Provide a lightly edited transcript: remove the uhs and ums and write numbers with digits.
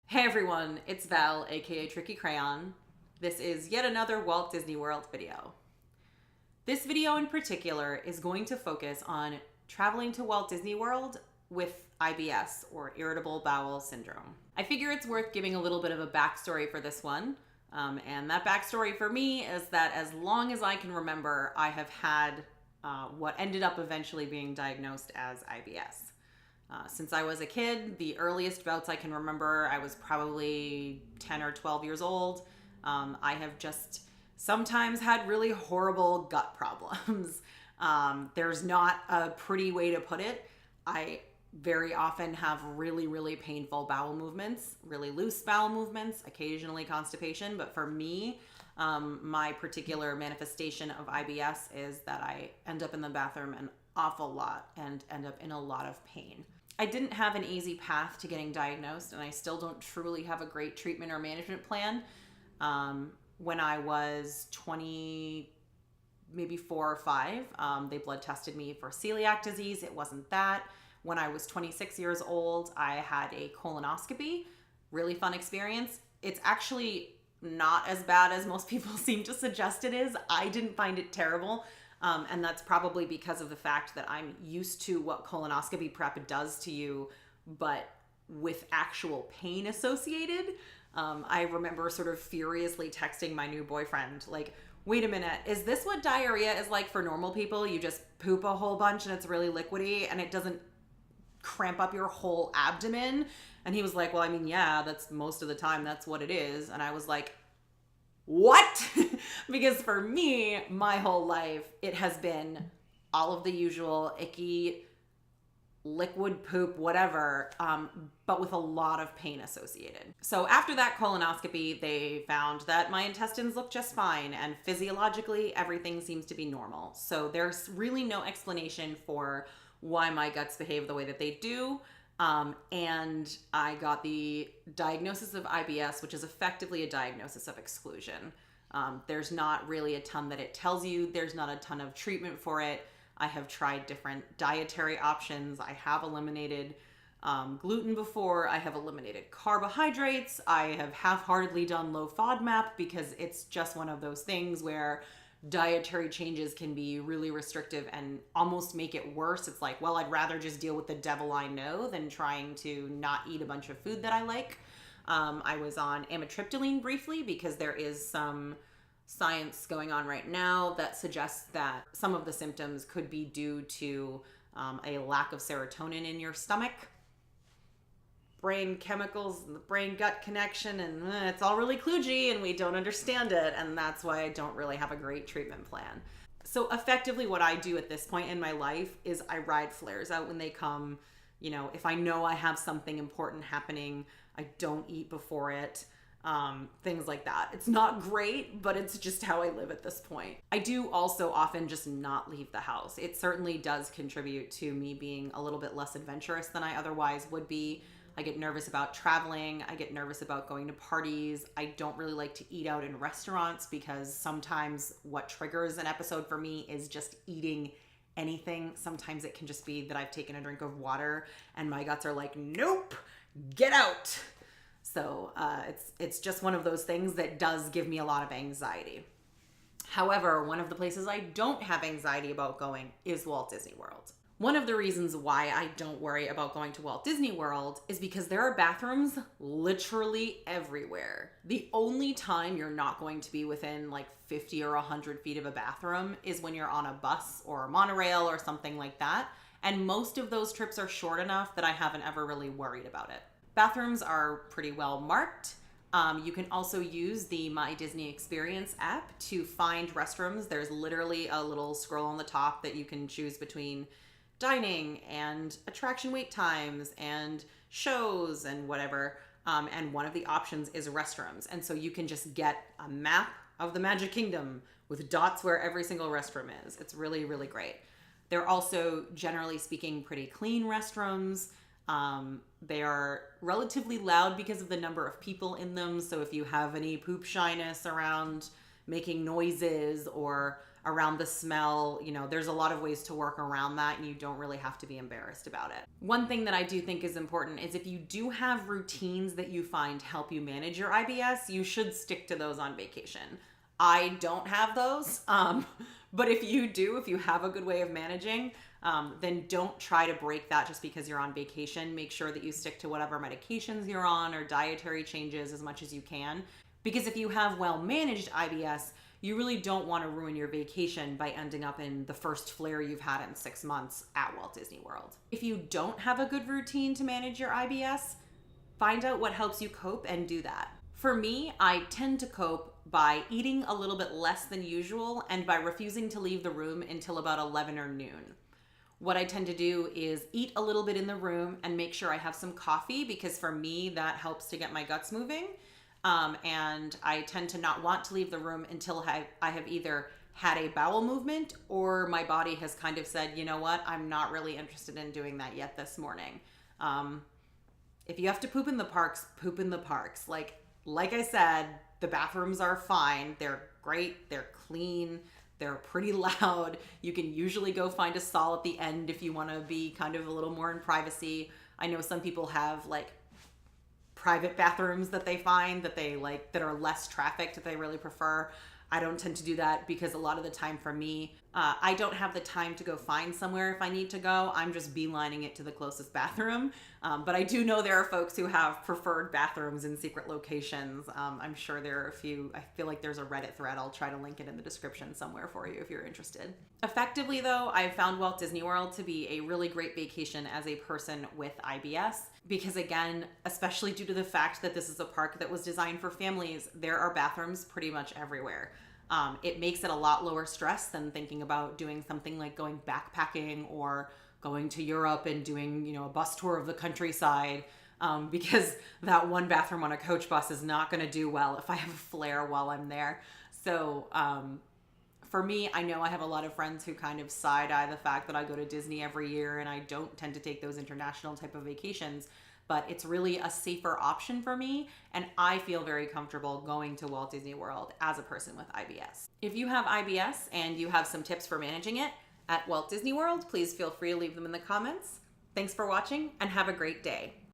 Hey everyone, it's Val, aka Tricky Crayon. This is yet another Walt Disney World video. This video in particular is going to focus on traveling to Walt Disney World with IBS, or irritable bowel syndrome. I figure it's worth giving a little bit of a backstory for this one. And that backstory for me is that as long as I can remember, I have had what ended up eventually being diagnosed as IBS. Since I was a kid, the earliest bouts I can remember, I was probably 10 or 12 years old. I have just sometimes had really horrible gut problems. There's not a pretty way to put it. I very often have really, really painful bowel movements, really loose bowel movements, occasionally constipation. But for me, my particular manifestation of IBS is that I end up in the bathroom an awful lot and end up in a lot of pain. I didn't have an easy path to getting diagnosed, and I still don't truly have a great treatment or management plan. When I was 20, maybe 4 or 5, they blood tested me for celiac disease. It wasn't that. When I was 26 years old, I had a colonoscopy. Really fun experience. It's actually not as bad as most people seem to suggest it is. I didn't find it terrible. And that's probably because of the fact that I'm used to what colonoscopy prep does to you, but with actual pain associated. I remember sort of furiously texting my new boyfriend, like, wait a minute, is this what diarrhea is like for normal people? You just poop a whole bunch and it's really liquidy and it doesn't cramp up your whole abdomen? And he was like, well, I mean, yeah, that's most of the time that's what it is. And I was like, what? Because for me, my whole life, it has been all of the usual icky liquid poop, whatever, but with a lot of pain associated. So after that colonoscopy, they found that my intestines looked just fine, and physiologically, everything seems to be normal. So there's really no explanation for why my guts behave the way that they do. And I got the diagnosis of IBS, which is effectively a diagnosis of exclusion. There's not really a ton that it tells you. There's not a ton of treatment for it. I have tried different dietary options. I have eliminated gluten before. I have eliminated carbohydrates. I have half-heartedly done low FODMAP because it's just one of those things where dietary changes can be really restrictive and almost make it worse. It's like, well, I'd rather just deal with the devil I know than trying to not eat a bunch of food that I like. I was on amitriptyline briefly because there is some science going on right now that suggests that some of the symptoms could be due to a lack of serotonin in your stomach. Brain chemicals, the brain-gut connection, and it's all really kludgy and we don't understand it, and that's why I don't really have a great treatment plan. So effectively what I do at this point in my life is I ride flares out when they come. You know, if I know I have something important happening, I don't eat before it. Things like that. It's not great, but it's just how I live at this point. I do also often just not leave the house. It certainly does contribute to me being a little bit less adventurous than I otherwise would be. I get nervous about traveling. I get nervous about going to parties. I don't really like to eat out in restaurants because sometimes what triggers an episode for me is just eating anything. Sometimes it can just be that I've taken a drink of water and my guts are like, nope, get out. So it's just one of those things that does give me a lot of anxiety. However, one of the places I don't have anxiety about going is Walt Disney World. One of the reasons why I don't worry about going to Walt Disney World is because there are bathrooms literally everywhere. The only time you're not going to be within like 50 or 100 feet of a bathroom is when you're on a bus or a monorail or something like that. And most of those trips are short enough that I haven't ever really worried about it. Bathrooms are pretty well marked. You can also use the My Disney Experience app to find restrooms. There's literally a little scroll on the top that you can choose between dining and attraction wait times and shows and whatever. And one of the options is restrooms. And so you can just get a map of the Magic Kingdom with dots where every single restroom is. It's really, really great. They're also, generally speaking, pretty clean restrooms. They are relatively loud because of the number of people in them. So if you have any poop shyness around making noises or around the smell. You know, there's a lot of ways to work around that, and you don't really have to be embarrassed about it. One thing that I do think is important is if you do have routines that you find help you manage your IBS, you should stick to those on vacation. I don't have those, but if you do, if you have a good way of managing, then don't try to break that just because you're on vacation. Make sure that you stick to whatever medications you're on or dietary changes as much as you can. Because if you have well-managed IBS, you really don't want to ruin your vacation by ending up in the first flare you've had in 6 months at Walt Disney World. If you don't have a good routine to manage your IBS, find out what helps you cope and do that. For me, I tend to cope by eating a little bit less than usual and by refusing to leave the room until about 11 or noon. What I tend to do is eat a little bit in the room and make sure I have some coffee, because for me, that helps to get my guts moving. And I tend to not want to leave the room until I have either had a bowel movement or my body has kind of said, you know what, I'm not really interested in doing that yet this morning. If you have to poop in the parks, poop in the parks. Like I said, the bathrooms are fine. They're great. They're clean. They're pretty loud. You can usually go find a stall at the end if you want to be kind of a little more in privacy. I know some people have private bathrooms that they find that they like that are less trafficked that they really prefer. I don't tend to do that because a lot of the time for me, I don't have the time to go find somewhere if I need to go. I'm just beelining it to the closest bathroom. But I do know there are folks who have preferred bathrooms in secret locations. I'm sure there are a few. I feel like there's a Reddit thread. I'll try to link it in the description somewhere for you if you're interested. Effectively, though, I've found Walt Disney World to be a really great vacation as a person with IBS. Because again, especially due to the fact that this is a park that was designed for families, there are bathrooms pretty much everywhere. It makes it a lot lower stress than thinking about doing something like going backpacking or going to Europe and doing, a bus tour of the countryside, because that one bathroom on a coach bus is not going to do well if I have a flare while I'm there. So for me, I know I have a lot of friends who kind of side-eye the fact that I go to Disney every year and I don't tend to take those international type of vacations, but it's really a safer option for me, and I feel very comfortable going to Walt Disney World as a person with IBS. If you have IBS and you have some tips for managing it at Walt Disney World, please feel free to leave them in the comments. Thanks for watching and have a great day.